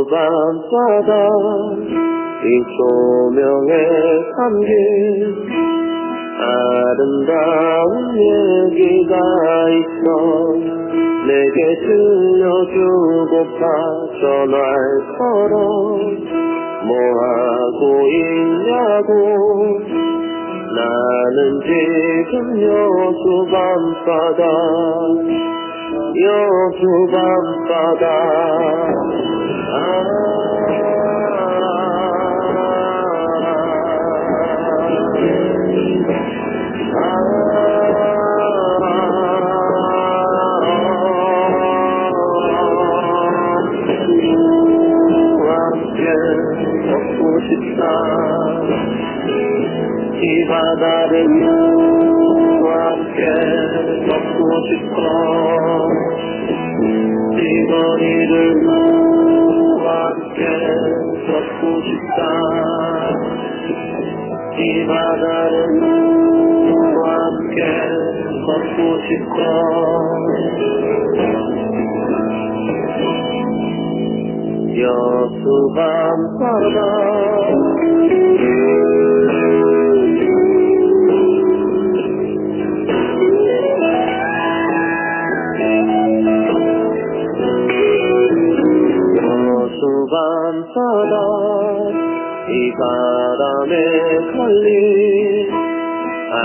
여수밤바다 이 조명에 담긴 아름다운 얘기가 있어 내게 들려주고파 전화를 걸어 뭐하고 있냐고 나는 지금 여수밤바다 여수밤바다 걷고 싶다 이 바다를 너와 함께 걷고 싶어 이 거리를 너와 함께 걷고 싶다 이 바다를 너와 함께 걷고 싶어 여수밤바다 여수밤바다 이 바람에 걸린 알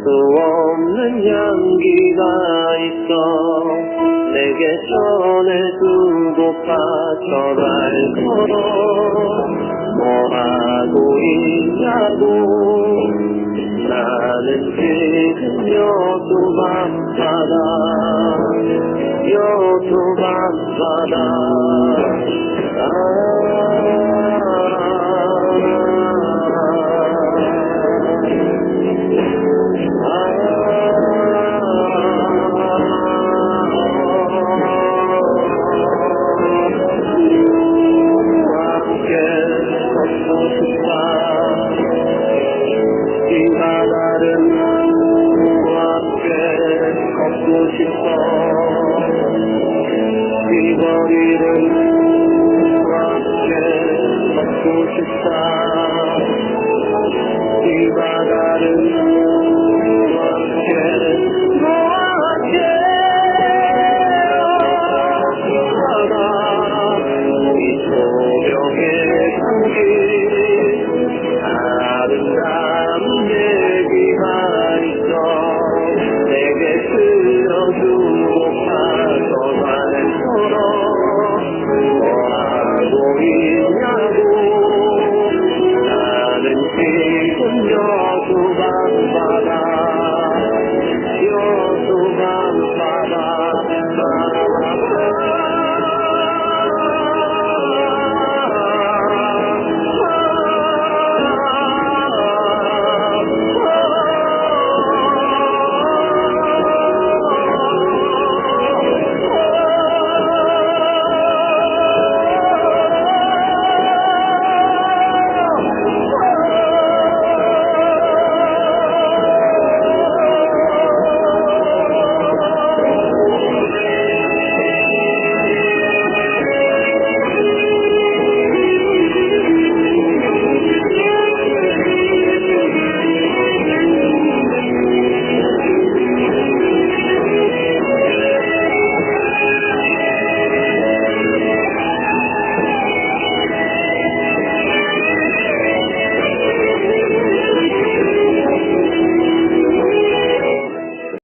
수 없는 향기가 있어 내게 전해주고파 전화를 걸어 뭐하고 있냐고 나는 지금 여수밤바다 여수밤바다 이 바다를 너와 함께 걷고 싶어 이 거리를 너와 함께 걷고 싶다 이 바다를